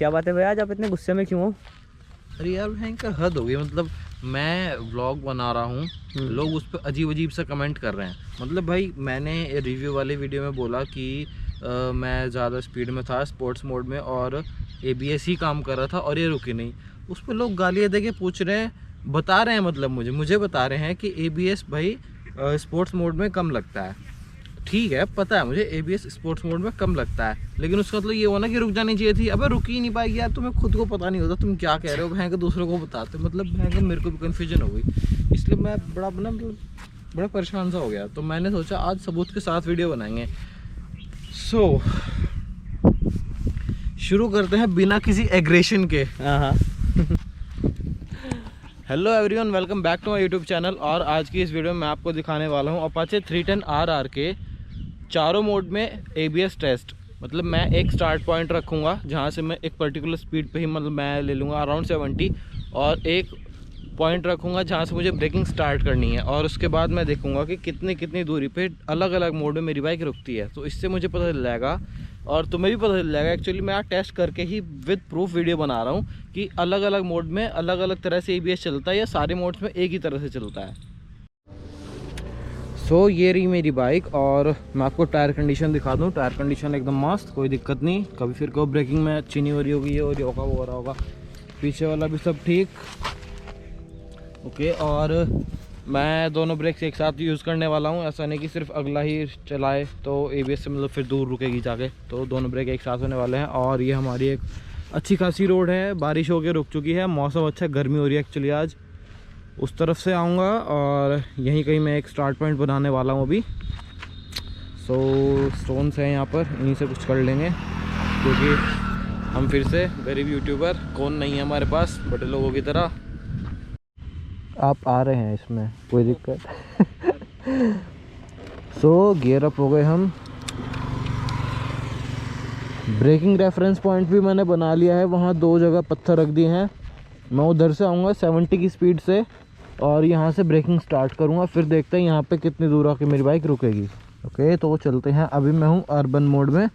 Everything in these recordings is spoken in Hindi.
क्या बात है भैया, आज आप इतने गुस्से में क्यों हो? अरे यार भयंकर हद हो गई। मतलब मैं व्लॉग बना रहा हूँ, लोग उस पर अजीब अजीब सा कमेंट कर रहे हैं। मतलब भाई मैंने रिव्यू वाले वीडियो में बोला कि मैं ज़्यादा स्पीड में था स्पोर्ट्स मोड में और ABS ही काम कर रहा था और ये रुकी नहीं। उस पर लोग गालियाँ दे के पूछ रहे हैं, बता रहे हैं, मतलब मुझे बता रहे हैं कि ABS भाई स्पोर्ट्स मोड में कम लगता है। ठीक है, पता है मुझे ABS स्पोर्ट्स मोड में कम लगता है, लेकिन उसका मतलब ये होना कि रुक जानी चाहिए थी। अबे रुक ही नहीं पाएगी यार, तुम्हें खुद को पता नहीं होता तुम क्या कह रहे हो, भैंस दूसरों को बताते। मतलब भैंस मेरे को भी कन्फ्यूजन हो गई, इसलिए मैं बड़ा परेशान सा हो गया। तो मैंने सोचा आज सबूत के साथ वीडियो बनाएंगे। सो शुरू करते हैं बिना किसी एग्रेशन के। हाँ hello everyone, welcome back to my YouTube channel. और आज की इस वीडियो में मैं आपको दिखाने वाला हूँ अपाचे 310 RR के चारों मोड में ABS टेस्ट। मतलब मैं एक स्टार्ट पॉइंट रखूँगा जहाँ से मैं एक पर्टिकुलर स्पीड पे ही मतलब मैं ले लूँगा अराउंड 70, और एक पॉइंट रखूँगा जहाँ से मुझे ब्रेकिंग स्टार्ट करनी है, और उसके बाद मैं देखूँगा कि कितनी दूरी पे अलग अलग मोड में मेरी बाइक रुकती है। तो इससे मुझे पता चल जाएगा और तुम्हें भी पता चल जाएगा। एक्चुअली मैं आज टेस्ट करके ही विद प्रूफ वीडियो बना रहा हूँ कि अलग अलग मोड में अलग अलग तरह से ABS चलता है या सारे मोड्स में एक ही तरह से चलता है। सो ये रही मेरी बाइक, और मैं आपको टायर कंडीशन दिखा दूँ। टायर कंडीशन एकदम मस्त, कोई दिक्कत नहीं। कभी फिर को ब्रेकिंग में अच्छी नहीं हो रही होगी, ये हो रही होगा, वो हो रहा होगा। पीछे वाला भी सब ठीक, ओके। और मैं दोनों ब्रेक्स एक साथ यूज़ करने वाला हूँ। ऐसा नहीं कि सिर्फ अगला ही चलाए तो ABS से मतलब फिर दूर रुकेगी जाके। तो दोनों ब्रेक एक साथ होने वाले हैं। और ये हमारी एक अच्छी खासी रोड है, बारिश होके रुक चुकी है, मौसम अच्छा, गर्मी हो रही है एक्चुअली आज। उस तरफ से आऊँगा और यहीं कहीं मैं एक स्टार्ट पॉइंट बनाने वाला हूँ अभी। सो स्टोन्स हैं यहाँ पर, इन्हीं से कुछ कर लेंगे, क्योंकि हम फिर से गरीब यूट्यूबर, कौन नहीं है हमारे पास बड़े लोगों की तरह। आप आ रहे हैं इसमें, कोई दिक्कत। सो गियर अप हो गए हम। ब्रेकिंग रेफरेंस पॉइंट भी मैंने बना लिया है, वहाँ 2 जगह पत्थर रख दिए हैं। मैं उधर से आऊँगा 70 की स्पीड से और यहाँ से ब्रेकिंग स्टार्ट करूँगा। फिर देखते हैं यहाँ पे कितनी दूर आके मेरी बाइक रुकेगी। ओके, तो चलते हैं। अभी मैं हूँ अर्बन मोड में।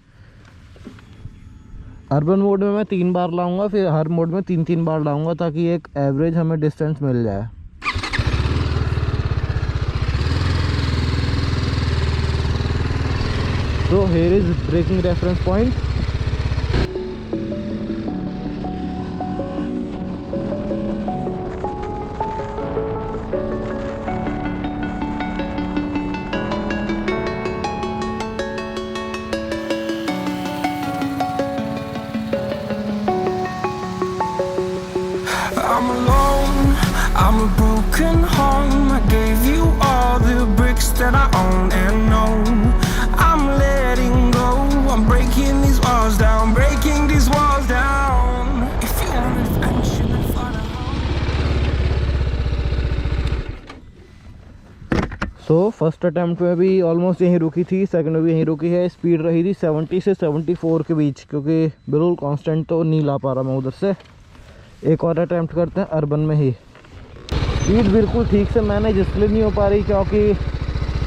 अर्बन मोड में मैं 3 बार लाऊँगा, फिर हर मोड में 3 बार लाऊँगा, ताकि एक एवरेज हमें डिस्टेंस मिल जाए। So here is braking reference point. I'm alone, I'm a broken home. I gave you all the bricks that I own and know. I'm letting go, I'm breaking these walls down, breaking these walls down. If you want adventure, then follow. So first attempt में भी ऑलमोस्ट यहीं रुकी थी, सेकंड में भी यहीं रुकी है। स्पीड रही थी 70 से 74 के बीच, क्योंकि बिल्कुल कांस्टेंट तो नहीं ला पा रहा मैं उधर से। एक और अटैम्प्ट करते हैं अर्बन में ही। स्पीड बिल्कुल ठीक से मैनेज इसलिए नहीं हो पा रही क्योंकि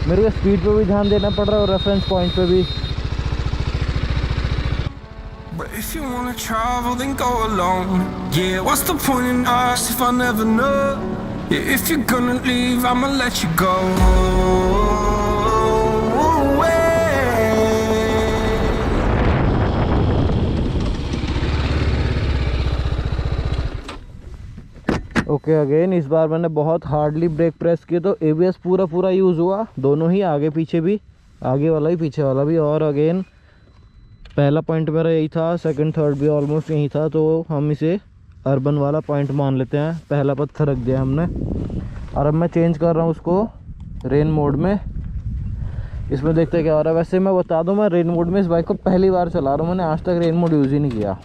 मेरे को स्पीड पे भी ध्यान देना पड़ रहा है और रेफरेंस पॉइंट पे भी। But if you wanna travel, then go alone. Yeah, what's the point in us if I never know? Yeah, if you're gonna leave, I'ma let you go. Okay again, इस बार मैंने बहुत हार्डली ब्रेक प्रेस किए तो ABS पूरा यूज़ हुआ, दोनों ही, आगे पीछे भी, आगे वाला भी पीछे वाला भी। और अगेन पहला पॉइंट मेरा यही था, सेकंड थर्ड भी ऑलमोस्ट यही था, तो हम इसे अर्बन वाला पॉइंट मान लेते हैं। पहला पत्थर रख दिया हमने, और अब मैं चेंज कर रहा हूँ उसको रेन मोड में। इसमें देखते हैं क्या हो रहा है। वैसे मैं बता दूँ, मैं रेन मोड में इस बाइक को पहली बार चला रहा हूँ, मैंने आज तक रेन मोड यूज़ ही नहीं किया।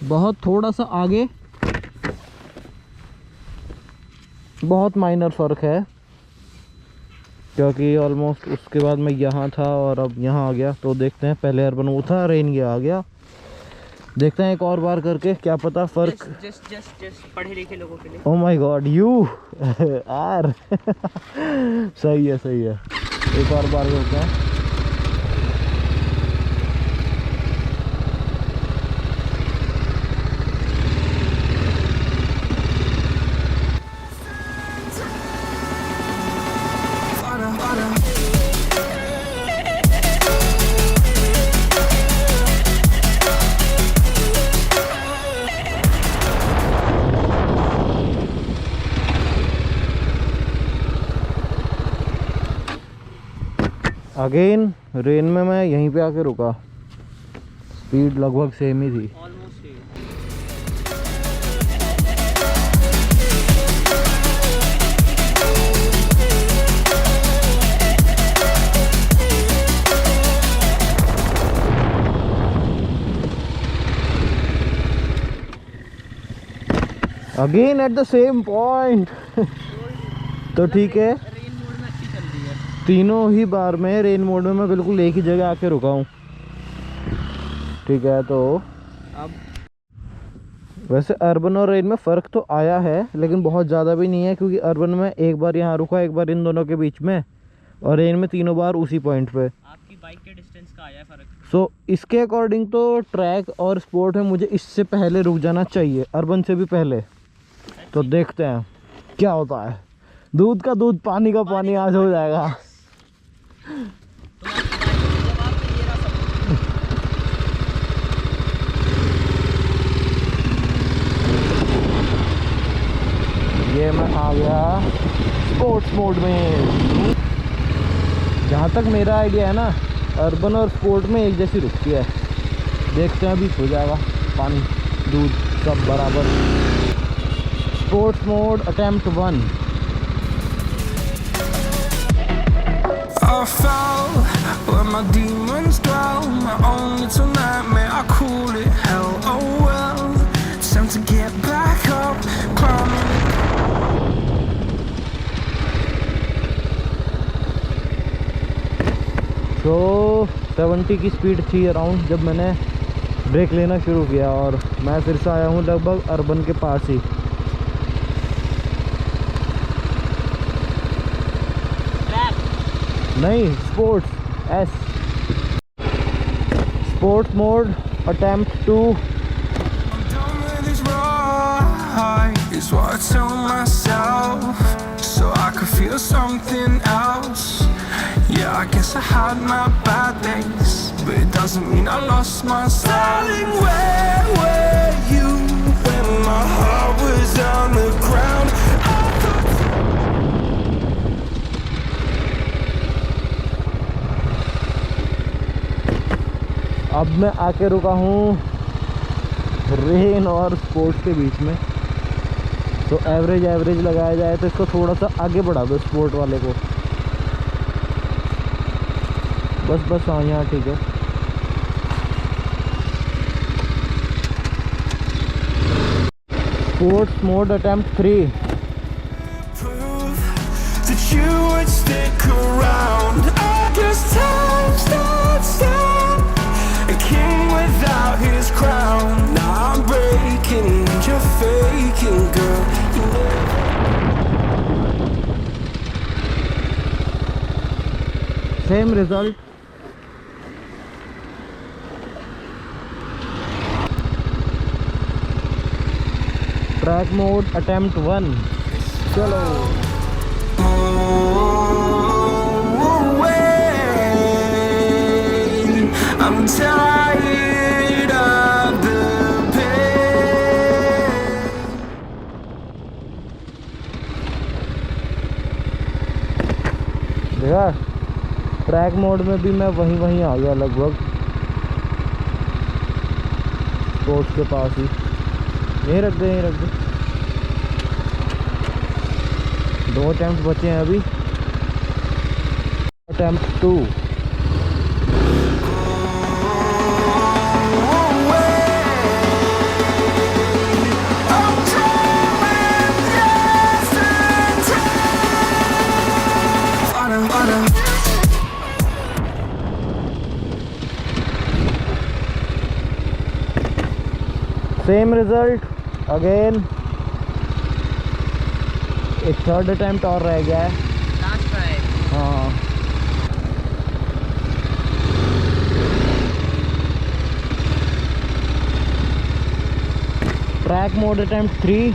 बहुत थोड़ा सा आगे, बहुत माइनर फ़र्क है। क्योंकि ऑलमोस्ट उसके बाद मैं यहाँ था और अब यहाँ आ गया। तो देखते हैं, पहले अर्बन वो था, रेन गया आ गया। देखते हैं एक और बार करके, क्या पता फ़र्क। जस्ट पढ़े लिखे लोगों के लिए। Oh my God you are सही है सही है, एक और बार करते हैं। अगेन रेन में मैं यहीं पे आके रुका, स्पीड लगभग सेम ही थी। Again at the same point तो ठीक है, रेन मोड में अच्छी चल रही है। तीनों ही बार में रेन मोड में मैं बिल्कुल एक ही जगह आके रुका हूँ। ठीक है, तो अब वैसे अर्बन और रेन में फ़र्क तो आया है, लेकिन बहुत ज़्यादा भी नहीं है, क्योंकि अर्बन में एक बार यहाँ रुका, एक बार इन दोनों के बीच में, और रेन में तीनों बार उसी पॉइंट पे। आपकी बाइक के डिस्टेंस का आया है फ़र्क। सो इसके अकॉर्डिंग तो ट्रैक और स्पोर्ट में मुझे इससे पहले रुक जाना चाहिए, अर्बन से भी पहले। तो देखते हैं क्या होता है। दूध का दूध पानी का पानी आज हो जाएगा। ये मैं आ गया स्पोर्ट्स मोड में। जहाँ तक मेरा आइडिया है ना, अर्बन और स्पोर्ट में एक जैसी रुकती है। देखते हैं, अभी हो जाएगा पानी दूध सब बराबर। Sports mode attempt 1। I fell where my demons dwell, my own little nightmare, I call it hell. Oh well, it's time to get back up, climbing. तो 70 की स्पीड थी अराउंड जब मैंने ब्रेक लेना शुरू किया, और मैं फिर से आया हूँ लगभग अर्बन के पास ही। नहीं, sports S, sports mode attempt 2। I'm done with this ride, is what I tell myself, so I could feel something else. Yeah, I guess I had my bad days, but it doesn't mean I lost my style. Darling, where were you when my heart was on the ground? अब मैं आके रुका हूँ रेन और स्पोर्ट्स के बीच में। तो एवरेज लगाया जाए तो इसको थोड़ा सा आगे बढ़ा दो, स्पोर्ट वाले को। बस हाँ, यहाँ ठीक है। Sports mode attempt 3। Prove that you would stick around. I guess time starts down. A king without his crown. Now I'm breaking and you're faking, girl. You same result. Track mode attempt 1। चलो I'm tired of the pain. देखा, ट्रैक मोड में भी मैं वहीं आ गया लगभग, स्पोर्ट्स के पास ही। यहीं रख दे। 2 अटेम्प्ट बचे हैं अभी। अटेम्प्ट 2। सेम रिजल्ट अगेन, एक थर्ड अटेम्प्ट और रह गया है। Last try. हाँ, track mode attempt 3।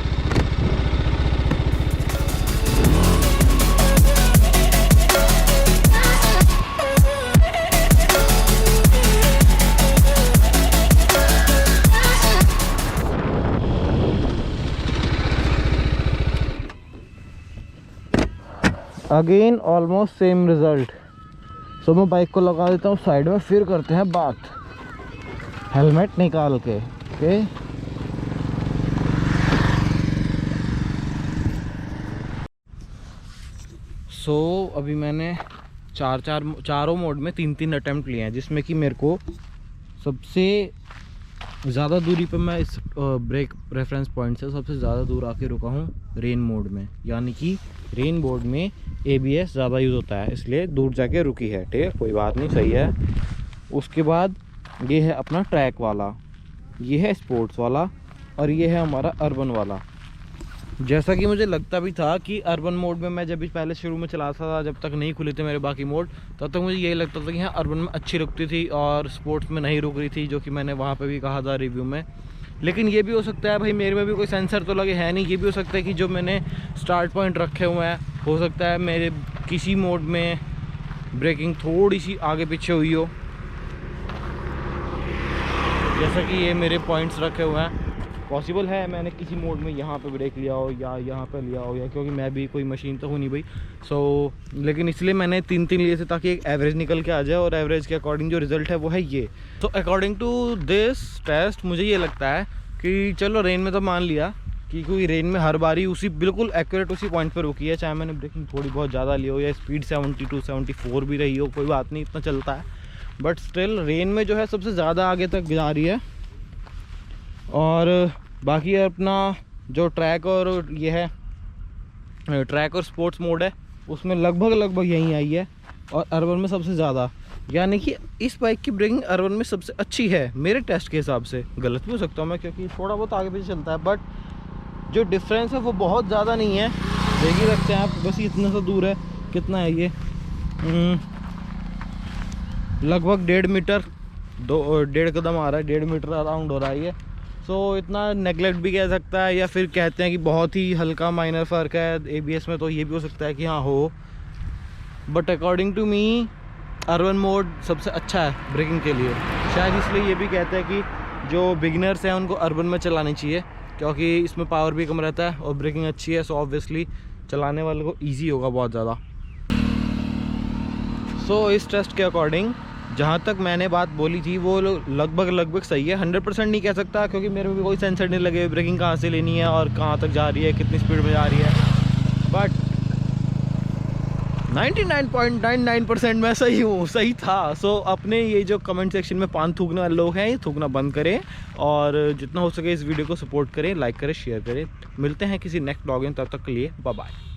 Again almost same result. So मैं बाइक को लगा देता हूँ साइड में, फिर करते हैं बात हेलमेट निकाल के। ओके, सो अभी मैंने चारों मोड में 3-3 अटेम्प्ट लिए हैं, जिसमें कि मेरे को सबसे ज़्यादा दूरी पर मैं इस ब्रेक रेफरेंस पॉइंट से सबसे ज़्यादा दूर आके रुका हूँ रेन मोड में। यानी कि रेन मोड में ABS ज़्यादा यूज़ होता है, इसलिए दूर जाके रुकी है। ठीक है, कोई बात नहीं, सही है। उसके बाद ये है अपना ट्रैक वाला, ये है स्पोर्ट्स वाला, और ये है हमारा अर्बन वाला। जैसा कि मुझे लगता भी था कि अर्बन मोड में मैं जब भी पहले शुरू में चलाता था, जब तक नहीं खुले थे मेरे बाकी मोड, तब तक मुझे यही लगता था कि हाँ अर्बन में अच्छी रुकती थी और स्पोर्ट्स में नहीं रुक रही थी, जो कि मैंने वहाँ पे भी कहा था रिव्यू में। लेकिन ये भी हो सकता है भाई, मेरे में भी कोई सेंसर तो लगे है नहीं। ये भी हो सकता है कि जो मैंने स्टार्ट पॉइंट रखे हुए हैं, हो सकता है मेरे किसी मोड में ब्रेकिंग थोड़ी सी आगे पीछे हुई हो, जैसा कि ये मेरे पॉइंट्स रखे हुए हैं। पॉसिबल है मैंने किसी मोड में यहाँ पे ब्रेक लिया हो या यहाँ पे लिया हो, या क्योंकि मैं भी कोई मशीन तो हूँ नहीं भाई। लेकिन इसलिए मैंने 3-3 लिए थे ताकि एक एवरेज निकल के आ जाए, और एवरेज के अकॉर्डिंग जो रिज़ल्ट है वो है ये। तो अकॉर्डिंग टू दिस टेस्ट मुझे ये लगता है कि चलो रेन में तो मान लिया कि कोई रेन में हर बारी उसी बिल्कुल एक्यूरेट उसी पॉइंट पर रुकी है, चाहे मैंने ब्रेकिंग थोड़ी बहुत ज़्यादा ली हो या स्पीड 72-74 भी रही हो, कोई बात नहीं, इतना चलता है। बट स्टिल रेन में जो है सबसे ज़्यादा आगे तक जा रही है। और बाकी अपना जो ट्रैक और ये है ट्रैक और स्पोर्ट्स मोड है, उसमें लगभग यहीं आई है, और अर्बन में सबसे ज़्यादा। यानी कि इस बाइक की ब्रेकिंग अर्बन में सबसे अच्छी है मेरे टेस्ट के हिसाब से। गलत भी हो सकता हूँ मैं, क्योंकि थोड़ा बहुत आगे पीछे चलता है, बट जो डिफरेंस है वो बहुत ज़्यादा नहीं है। देख ही रखते हैं आप, बस इतना सा दूर है। कितना है ये? लगभग 1.5 मीटर, 1.5 कदम आ रहा है, 1.5 मीटर अराउंड हो रहा है ये। सो इतना नेगलेक्ट भी कह सकता है, या फिर कहते हैं कि बहुत ही हल्का माइनर फ़र्क है ABS में, तो ये भी हो सकता है कि हाँ हो। But according to me urban mode सबसे अच्छा है ब्रेकिंग के लिए। शायद इसलिए ये भी कहते हैं कि जो बिगिनर्स हैं उनको अर्बन में चलानी चाहिए, क्योंकि इसमें पावर भी कम रहता है और ब्रेकिंग अच्छी है। सो ऑब्वियसली चलाने वाले को ईजी होगा बहुत ज़्यादा। सो इस टेस्ट के अकॉर्डिंग जहाँ तक मैंने बात बोली थी वो लगभग सही है। 100% नहीं कह सकता, क्योंकि मेरे में भी कोई सेंसर नहीं लगे ब्रेकिंग कहाँ से लेनी है और कहाँ तक जा रही है, कितनी स्पीड में जा रही है। बट 99.99% मैं सही हूँ, सही था। सो अपने ये जो कमेंट सेक्शन में पान थूकने वाले लोग हैं, ये थूकना बंद करें, और जितना हो सके इस वीडियो को सपोर्ट करें, लाइक करें, शेयर करें। मिलते हैं किसी नेक्स्ट ब्लॉग में, तब तक के लिए बाय बाय।